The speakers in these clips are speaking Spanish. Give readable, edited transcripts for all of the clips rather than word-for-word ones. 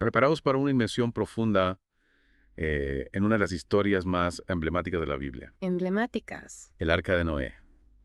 Preparados para una inmersión profunda en una de las historias más emblemáticas de la Biblia, Emblemáticas. el Arca de Noé.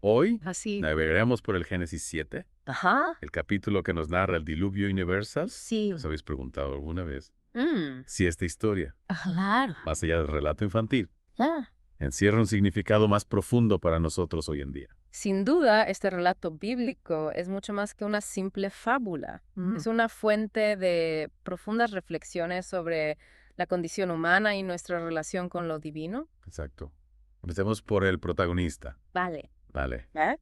Hoy Así. navegaremos por el Génesis 7, Ajá. el capítulo que nos narra el diluvio universal. Sí. ¿Os habéis preguntado alguna vez Mm, si esta historia, claro. más allá del relato infantil, Ah. encierra un significado más profundo para nosotros hoy en día? Sin duda, este relato bíblico es mucho más que una simple fábula. Es una fuente de profundas reflexiones sobre la condición humana y nuestra relación con lo divino. Exacto. Empecemos por el protagonista. Vale. Vale. ¿Eh?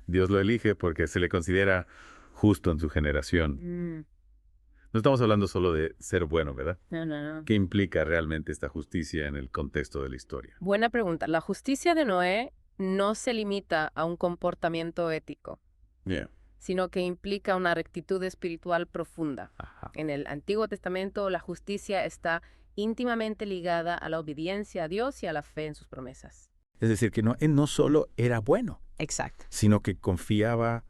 Dios lo elige porque se le considera justo en su generación. Mm, No estamos hablando solo de ser bueno, ¿verdad? no, no, no. ¿Qué implica realmente esta justicia en el contexto de la historia? Buena pregunta. La justicia de Noé no se limita a un comportamiento ético, Yeah. sino que implica una rectitud espiritual profunda. Ajá. En el Antiguo Testamento, la justicia está íntimamente ligada a la obediencia a Dios y a la fe en sus promesas. Es decir, que él no solo era bueno, Exacto. sino que confiaba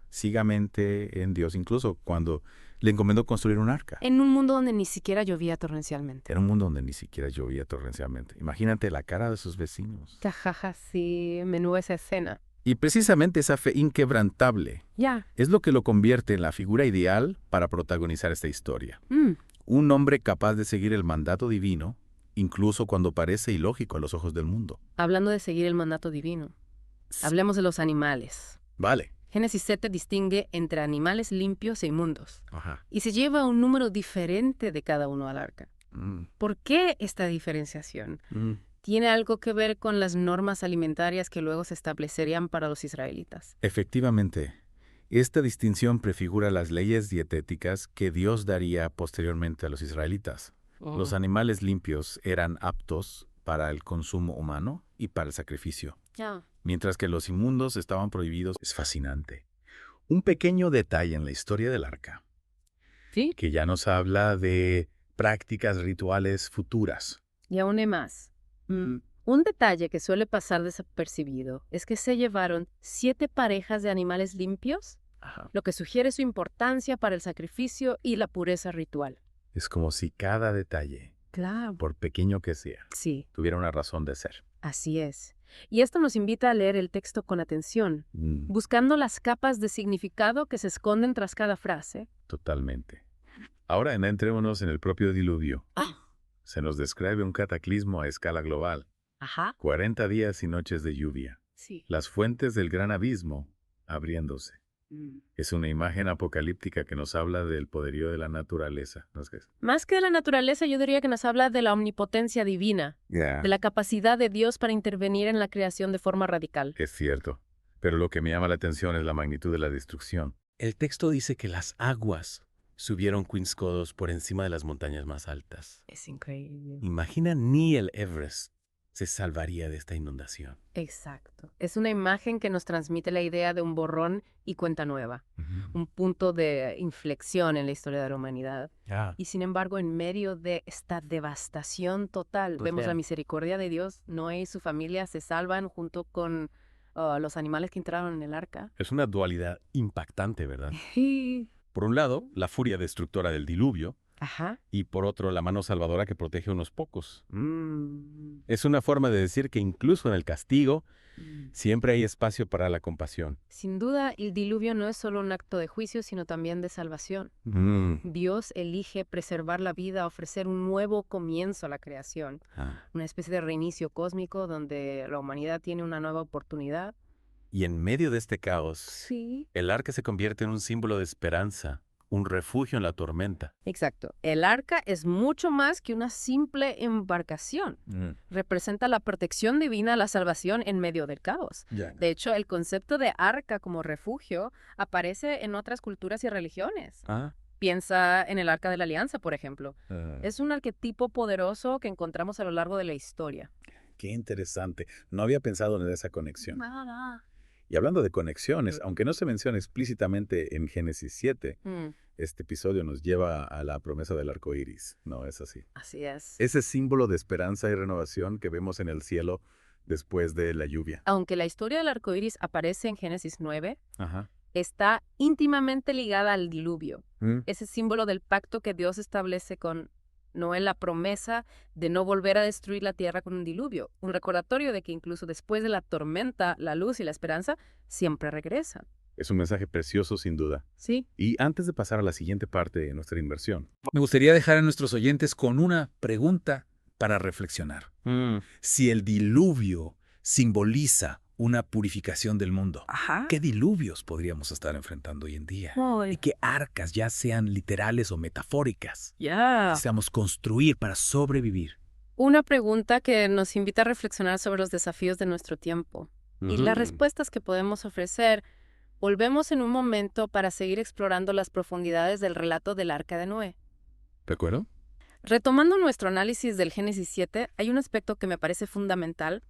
ciegamente en Dios, incluso cuando le encomendó construir un arca. En un mundo donde ni siquiera llovía torrencialmente. Era un mundo donde ni siquiera llovía torrencialmente. Imagínate la cara de sus vecinos. Jajaja, sí, menú esa escena. Y precisamente esa fe inquebrantable Ya. es lo que lo convierte en la figura ideal para protagonizar esta historia. Mm, Un hombre capaz de seguir el mandato divino, incluso cuando parece ilógico a los ojos del mundo. Hablando de seguir el mandato divino, hablemos de los animales. Vale. Génesis 7 distingue entre animales limpios e inmundos. Ajá. Y se lleva un número diferente de cada uno al arca. Mm. ¿Por qué esta diferenciación? Mm. ¿Tiene algo que ver con las normas alimentarias que luego se establecerían para los israelitas? Efectivamente, esta distinción prefigura las leyes dietéticas que Dios daría posteriormente a los israelitas. Los animales limpios eran aptos para el consumo humano y para el sacrificio, Ya. mientras que los inmundos estaban prohibidos. Es fascinante. Un pequeño detalle en la historia del arca, ¿Sí? que ya nos habla de prácticas rituales futuras. Y aún hay más. Un detalle que suele pasar desapercibido es que se llevaron 7 parejas de animales limpios, Ajá. lo que sugiere su importancia para el sacrificio y la pureza ritual. Es como si cada detalle, Claro. por pequeño que sea, Sí, tuviera una razón de ser. así es. Y esto nos invita a leer el texto con atención, buscando las capas de significado que se esconden tras cada frase. Totalmente. Ahora entrémonos en el propio diluvio. Ah. Se nos describe un cataclismo a escala global. Ajá. 40 días y noches de lluvia. Sí. Las fuentes del gran abismo abriéndose. Es una imagen apocalíptica que nos habla del poderío de la naturaleza. ¿No es que es? Más que de la naturaleza, yo diría que nos habla de la omnipotencia divina, de la capacidad de Dios para intervenir en la creación de forma radical. Es cierto. Pero lo que me llama la atención es la magnitud de la destrucción. El texto dice que las aguas subieron Queen's Codos por encima de las montañas más altas. Es increíble. Imagina, ni el Everest se salvaría de esta inundación. Exacto. Es una imagen que nos transmite la idea de un borrón y cuenta nueva, un punto de inflexión en la historia de la humanidad. Y sin embargo, en medio de esta devastación total, Pues vemos la vean. misericordia de Dios. Noé y su familia se salvan junto con los animales que entraron en el arca. Es una dualidad impactante, ¿verdad? Sí. Por un lado, la furia destructora del diluvio, Ajá. y por otro, la mano salvadora que protege a unos pocos. Mm. Es una forma de decir que incluso en el castigo, siempre hay espacio para la compasión. Sin duda, el diluvio no es solo un acto de juicio, sino también de salvación. Dios elige preservar la vida, ofrecer un nuevo comienzo a la creación, una especie de reinicio cósmico donde la humanidad tiene una nueva oportunidad. Y en medio de este caos, Sí. el arca se convierte en un símbolo de esperanza, un refugio en la tormenta. Exacto. El arca es mucho más que una simple embarcación. Representa la protección divina, la salvación en medio del caos. De hecho, el concepto de arca como refugio aparece en otras culturas y religiones. Piensa en el Arca de la Alianza, por ejemplo. Es un arquetipo poderoso que encontramos a lo largo de la historia. Qué interesante. No había pensado en esa conexión. Y hablando de conexiones, aunque no se menciona explícitamente en Génesis 7, este episodio nos lleva a la promesa del arco iris. ¿No es así? Así es. Ese símbolo de esperanza y renovación que vemos en el cielo después de la lluvia. Aunque la historia del arco iris aparece en Génesis 9, Ajá. está íntimamente ligada al diluvio. Ese símbolo del pacto que Dios establece con Noé, la promesa de no volver a destruir la tierra con un diluvio. Un recordatorio de que incluso después de la tormenta, la luz y la esperanza siempre regresan. Es un mensaje precioso, sin duda. Sí. Y antes de pasar a la siguiente parte de nuestra inversión. Me gustaría dejar a nuestros oyentes con una pregunta para reflexionar. Si el diluvio simboliza una purificación del mundo, ¿qué diluvios podríamos estar enfrentando hoy en día? ¿Y qué arcas, ya sean literales o metafóricas, deseamos construir para sobrevivir? Una pregunta que nos invita a reflexionar sobre los desafíos de nuestro tiempo y las respuestas que podemos ofrecer. Volvemos en un momento para seguir explorando las profundidades del relato del Arca de Noé. ¿De acuerdo? Retomando nuestro análisis del Génesis 7, hay un aspecto que me parece fundamental.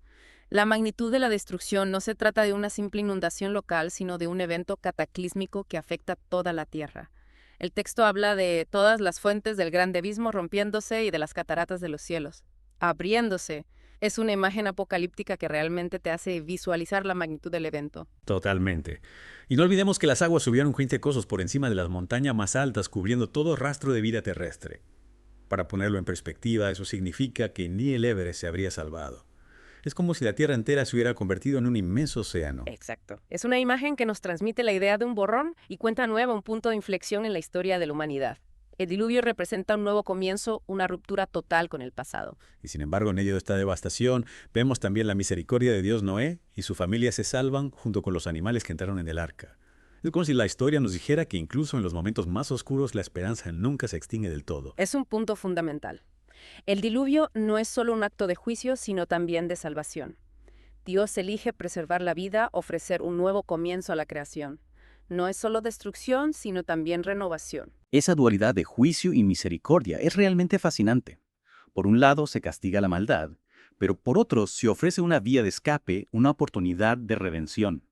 La magnitud de la destrucción no se trata de una simple inundación local, sino de un evento cataclísmico que afecta toda la tierra. El texto habla de todas las fuentes del grande abismo rompiéndose y de las cataratas de los cielos abriéndose. Es una imagen apocalíptica que realmente te hace visualizar la magnitud del evento. Totalmente. Y no olvidemos que las aguas subieron 20 cosos por encima de las montañas más altas, cubriendo todo rastro de vida terrestre. Para ponerlo en perspectiva, eso significa que ni el Everest se habría salvado. Es como si la Tierra entera se hubiera convertido en un inmenso océano. Exacto. Es una imagen que nos transmite la idea de un borrón y cuenta nueva un punto de inflexión en la historia de la humanidad. El diluvio representa un nuevo comienzo, una ruptura total con el pasado. Y sin embargo, en medio de esta devastación, vemos también la misericordia de Dios. Noé y su familia se salvan junto con los animales que entraron en el arca. Es como si la historia nos dijera que incluso en los momentos más oscuros la esperanza nunca se extingue del todo. Es un punto fundamental. El diluvio no es solo un acto de juicio, sino también de salvación. Dios elige preservar la vida, ofrecer un nuevo comienzo a la creación. No es solo destrucción, sino también renovación. Esa dualidad de juicio y misericordia es realmente fascinante. Por un lado se castiga la maldad, pero por otro se ofrece una vía de escape, una oportunidad de redención.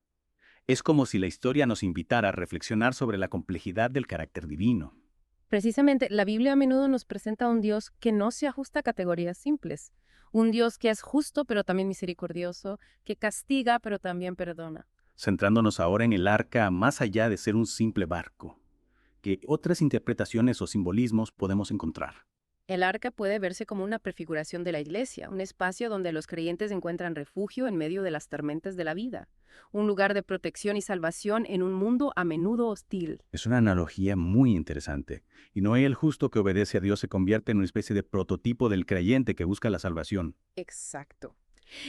Es como si la historia nos invitara a reflexionar sobre la complejidad del carácter divino. Precisamente, la Biblia a menudo nos presenta a un Dios que no se ajusta a categorías simples. Un Dios que es justo, pero también misericordioso, que castiga, pero también perdona. Centrándonos ahora en el arca más allá de ser un simple barco. ¿Qué otras interpretaciones o simbolismos podemos encontrar? El arca puede verse como una prefiguración de la iglesia, un espacio donde los creyentes encuentran refugio en medio de las tormentas de la vida, un lugar de protección y salvación en un mundo a menudo hostil. Es una analogía muy interesante. Y Noé, el justo que obedece a Dios, se convierte en una especie de prototipo del creyente que busca la salvación. Exacto.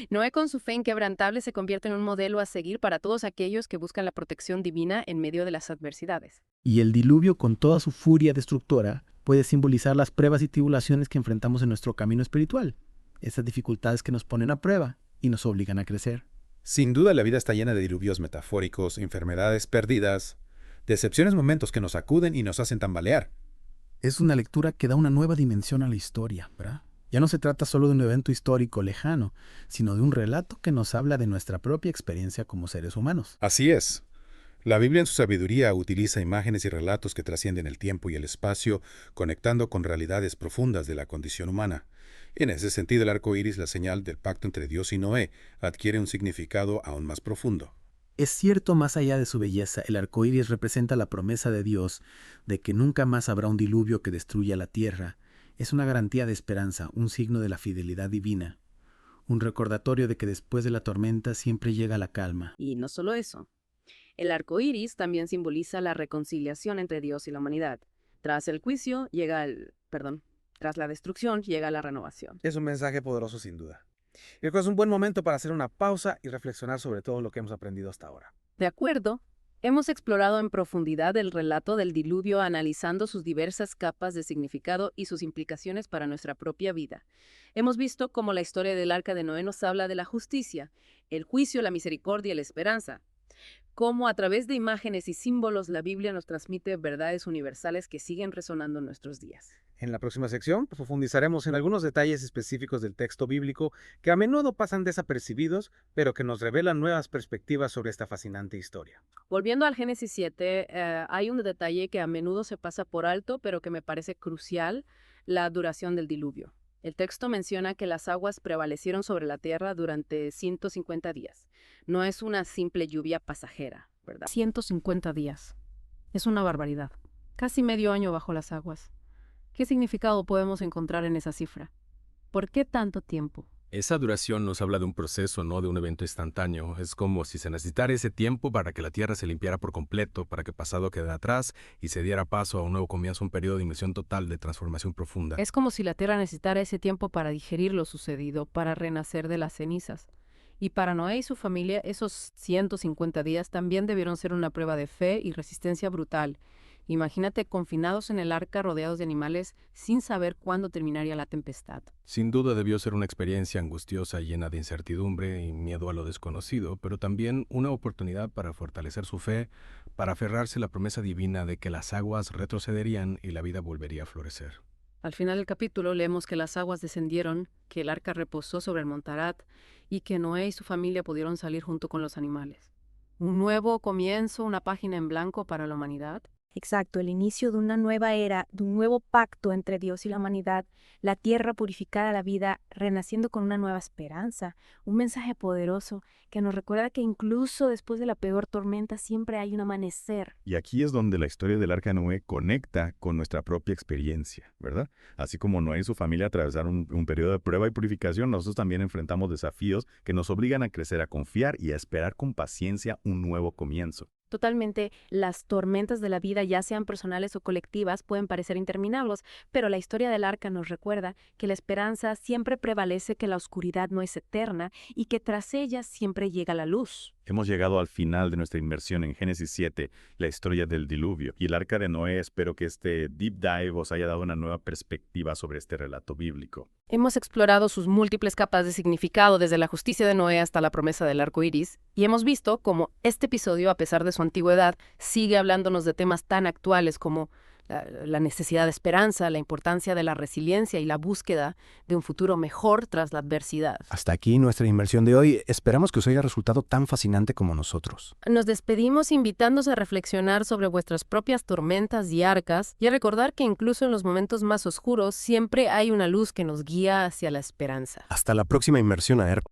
Noé, con su fe inquebrantable, se convierte en un modelo a seguir para todos aquellos que buscan la protección divina en medio de las adversidades. Y el diluvio, con toda su furia destructora, puede simbolizar las pruebas y tribulaciones que enfrentamos en nuestro camino espiritual. Esas dificultades que nos ponen a prueba y nos obligan a crecer. Sin duda la vida está llena de diluvios metafóricos, enfermedades perdidas, decepciones, momentos que nos sacuden y nos hacen tambalear. Es una lectura que da una nueva dimensión a la historia, ¿verdad? Ya no se trata solo de un evento histórico lejano, sino de un relato que nos habla de nuestra propia experiencia como seres humanos. Así es. La Biblia en su sabiduría utiliza imágenes y relatos que trascienden el tiempo y el espacio, conectando con realidades profundas de la condición humana. En ese sentido, el arco iris, la señal del pacto entre Dios y Noé, adquiere un significado aún más profundo. Es cierto, más allá de su belleza, el arco iris representa la promesa de Dios de que nunca más habrá un diluvio que destruya la tierra. Es una garantía de esperanza, un signo de la fidelidad divina, un recordatorio de que después de la tormenta siempre llega la calma. Y no solo eso. El arco iris también simboliza la reconciliación entre Dios y la humanidad. Tras el juicio tras la destrucción llega la renovación. Es un mensaje poderoso sin duda. Creo que es un buen momento para hacer una pausa y reflexionar sobre todo lo que hemos aprendido hasta ahora. De acuerdo. Hemos explorado en profundidad el relato del diluvio, analizando sus diversas capas de significado y sus implicaciones para nuestra propia vida. Hemos visto cómo la historia del Arca de Noé nos habla de la justicia, el juicio, la misericordia y la esperanza. Cómo a través de imágenes y símbolos la Biblia nos transmite verdades universales que siguen resonando en nuestros días. En la próxima sección profundizaremos en algunos detalles específicos del texto bíblico que a menudo pasan desapercibidos, pero que nos revelan nuevas perspectivas sobre esta fascinante historia. Volviendo al Génesis 7, hay un detalle que a menudo se pasa por alto, pero que me parece crucial: la duración del diluvio. El texto menciona que las aguas prevalecieron sobre la tierra durante 150 días. No es una simple lluvia pasajera. ¿verdad? 150 días. Es una barbaridad. Casi medio año bajo las aguas. ¿Qué significado podemos encontrar en esa cifra? ¿Por qué tanto tiempo? Esa duración nos habla de un proceso, no de un evento instantáneo. Es como si se necesitara ese tiempo para que la tierra se limpiara por completo, para que el pasado quedara atrás y se diera paso a un nuevo comienzo, un periodo de inmersión total, de transformación profunda. Es como si la tierra necesitara ese tiempo para digerir lo sucedido, para renacer de las cenizas. Y para Noé y su familia, esos 150 días también debieron ser una prueba de fe y resistencia brutal. Imagínate confinados en el arca rodeados de animales sin saber cuándo terminaría la tempestad. Sin duda debió ser una experiencia angustiosa, llena de incertidumbre y miedo a lo desconocido, pero también una oportunidad para fortalecer su fe, para aferrarse a la promesa divina de que las aguas retrocederían y la vida volvería a florecer. Al final del capítulo leemos que las aguas descendieron, que el arca reposó sobre el Montarat y que Noé y su familia pudieron salir junto con los animales. Un nuevo comienzo, una página en blanco para la humanidad. Exacto, el inicio de una nueva era, de un nuevo pacto entre Dios y la humanidad, la tierra purificada, la vida renaciendo con una nueva esperanza, un mensaje poderoso que nos recuerda que incluso después de la peor tormenta siempre hay un amanecer. Y aquí es donde la historia del Arca de Noé conecta con nuestra propia experiencia, ¿verdad? Así como Noé y su familia atravesaron un periodo de prueba y purificación, nosotros también enfrentamos desafíos que nos obligan a crecer, a confiar y a esperar con paciencia un nuevo comienzo. Totalmente, las tormentas de la vida, ya sean personales o colectivas, pueden parecer interminables, pero la historia del arca nos recuerda que la esperanza siempre prevalece, que la oscuridad no es eterna y que tras ella siempre llega la luz. Hemos llegado al final de nuestra inmersión en Génesis 7, la historia del diluvio. Y el Arca de Noé, espero que este deep dive os haya dado una nueva perspectiva sobre este relato bíblico. Hemos explorado sus múltiples capas de significado, desde la justicia de Noé hasta la promesa del arco iris, y hemos visto cómo este episodio, a pesar de su antigüedad, sigue hablándonos de temas tan actuales como la necesidad de esperanza, la importancia de la resiliencia y la búsqueda de un futuro mejor tras la adversidad. Hasta aquí nuestra inmersión de hoy. Esperamos que os haya resultado tan fascinante como nosotros. Nos despedimos invitándoos a reflexionar sobre vuestras propias tormentas y arcas y a recordar que incluso en los momentos más oscuros siempre hay una luz que nos guía hacia la esperanza. Hasta la próxima inmersión a